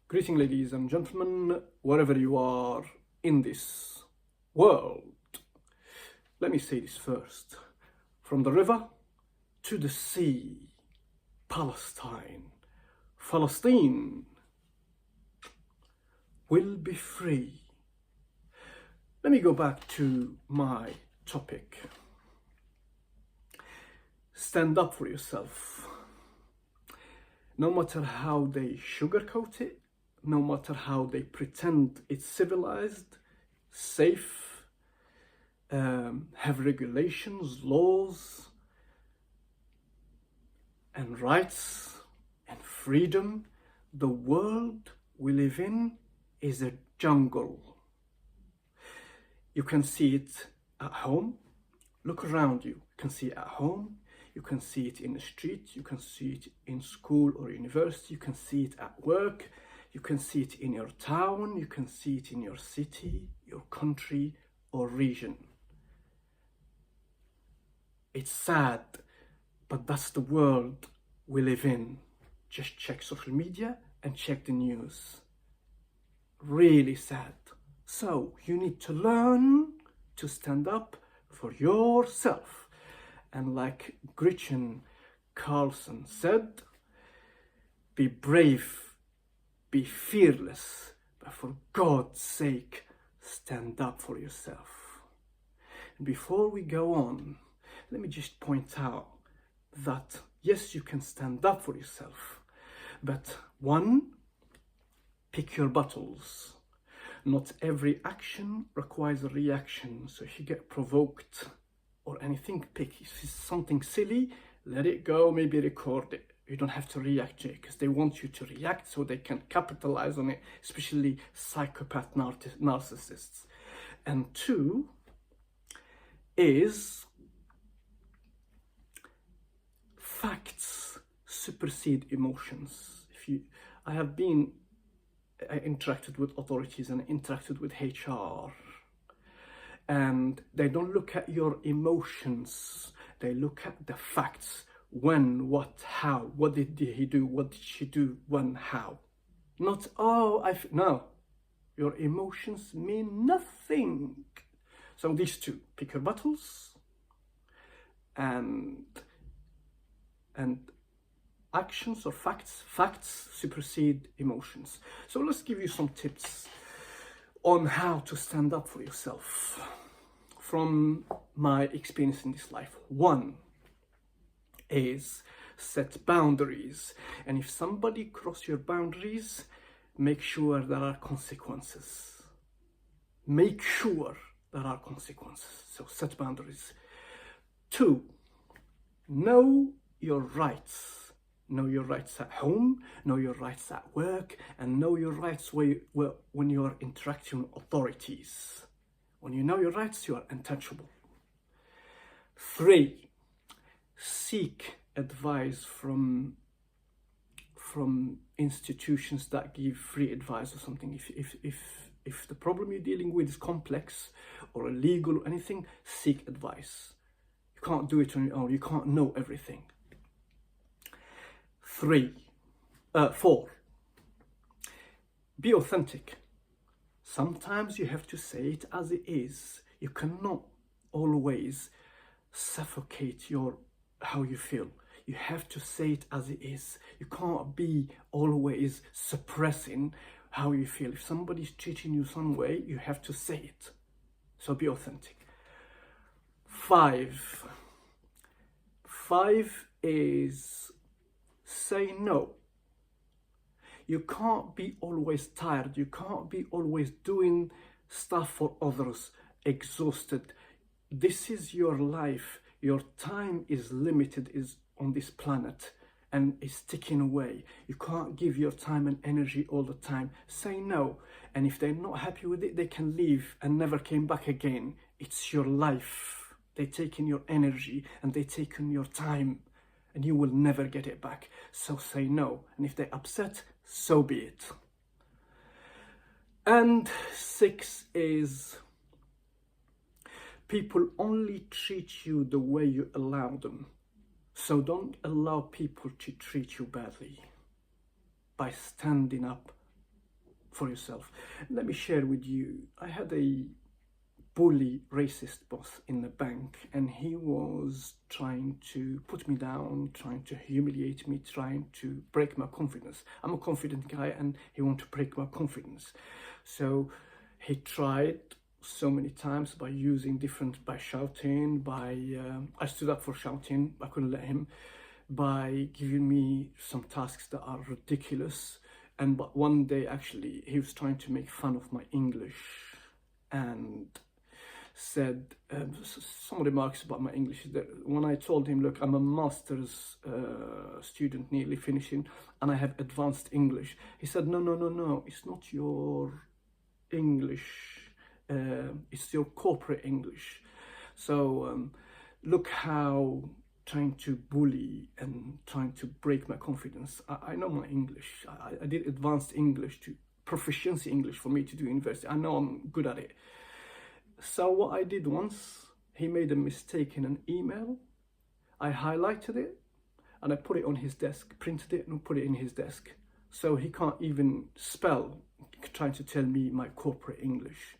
Greeting, ladies and gentlemen, wherever you are in this world. Let me say this first. From the river to the sea, Palestine will be free. Let me go back to my topic. Stand up for yourself. No matter how they sugarcoat it, no matter how they pretend it's civilized, safe, have regulations, laws, and rights and freedom, the world we live in is a jungle. You can see it at home. Look around you. You can see it at home. You can see it in the street. You can see it in school or university. You can see it at work. You can see it in your town. You can see it in your city, your country, or region. It's sad, but that's the world we live in. Just check social media and check the news. Really sad. So you need to learn to stand up for yourself. And like Gretchen Carlson said, be brave, be fearless, but for God's sake, stand up for yourself. And before we go on, let me just point out that yes, you can stand up for yourself, but one, pick your battles. Not every action requires a reaction. So if you get provoked or anything, pick. If it's something silly, let it go, maybe record it. You don't have to react to it because they want you to react so they can capitalize on it, especially psychopath narcissists. And two is facts supersede emotions. I interacted with authorities and interacted with HR, and they don't look at your emotions, they look at the facts. When, what, how, what did he do, what did she do, when, how. Not, no, your emotions mean nothing. So these two, pick your battles, and actions or facts supersede emotions. So let's give you some tips on how to stand up for yourself from my experience in this life. One is set boundaries, and if somebody cross your boundaries, make sure there are consequences. Make sure there are consequences. So set boundaries. Two, know your rights. Know your rights at home, know your rights at work, and know your rights when you are interacting with authorities. When you know your rights, you are untouchable. Three, seek advice from institutions that give free advice or something. If the problem you're dealing with is complex or illegal or anything, seek advice. You can't do it on your own. You can't know everything. Four, be authentic. Sometimes you have to say it as it is. You cannot always suffocate how you feel. You have to say it as it is. You can't be always suppressing how you feel. If somebody's treating you some way, you have to say it. So be authentic. Five is say no. You can't be always tired. You can't be always doing stuff for others, exhausted. This is your life. Your time is limited, is on this planet, and is ticking away. You can't give your time and energy all the time. Say no. And if they're not happy with it, they can leave and never came back again. It's your life. They take in your energy and they take in your time, and you will never get it back. So say no. And if they're upset, so be it. And 6 is people only treat you the way you allow them. So don't allow people to treat you badly by standing up for yourself. Let me share with you, I had a bully racist boss in the bank, and he was trying to put me down, trying to humiliate me, trying to break my confidence. I'm a confident guy and he wanted to break my confidence. So he tried so many times by shouting, I stood up for shouting, I couldn't let him, by giving me some tasks that are ridiculous. But one day actually he was trying to make fun of my English and said some remarks about my English. That when I told him, look, I'm a master's student nearly finishing and I have advanced English, he said, no, it's not your English, it's your corporate English. So look how trying to bully and trying to break my confidence. I know my English. I did advanced English to proficiency English for me to do university. I know I'm good at it. So what I did once, he made a mistake in an email. I highlighted it and I put it on his desk, printed it and put it in his desk. So he can't even spell, trying to tell me my corporate English.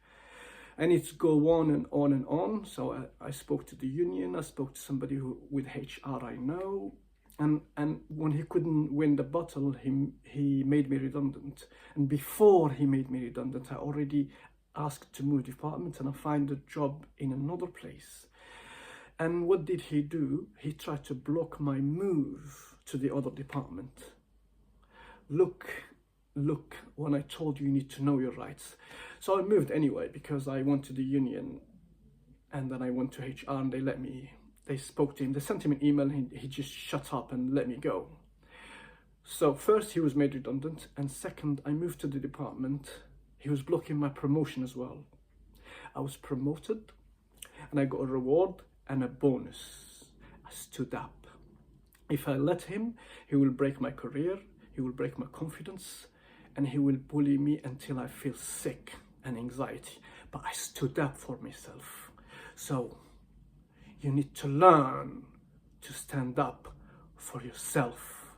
And it's go on and on and on. So I spoke to the union, I spoke to somebody with HR I know. And when he couldn't win the battle, he made me redundant. And before he made me redundant, I already asked to move department and I find a job in another place. And what did he do? He tried to block my move to the other department. Look, when I told you, you need to know your rights. So I moved anyway because I went to the union and then I went to HR and they spoke to him, they sent him an email and he just shut up and let me go. So first he was made redundant, and second I moved to the department. He was blocking my promotion as well. I was promoted and I got a reward and a bonus. I stood up. If I let him, he will break my career, he will break my confidence, and he will bully me until I feel sick and anxiety. But I stood up for myself. So you need to learn to stand up for yourself.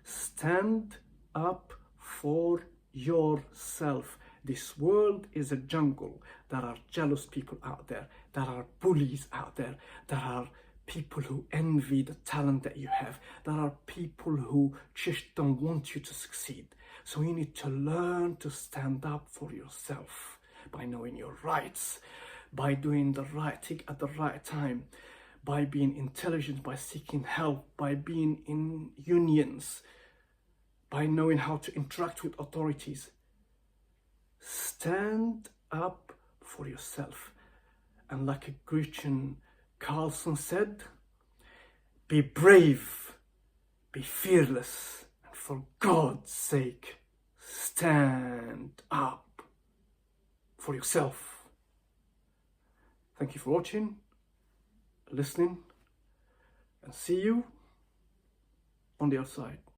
Stand up for yourself. This world is a jungle. There are jealous people out there. There are bullies out there. There are people who envy the talent that you have. There are people who just don't want you to succeed. So you need to learn to stand up for yourself by knowing your rights, by doing the right thing at the right time, by being intelligent, by seeking help, by being in unions, by knowing how to interact with authorities. Stand up for yourself. And like Gretchen Carlson said, be brave, be fearless, and for God's sake, stand up for yourself. Thank you for watching, listening, and see you on the outside.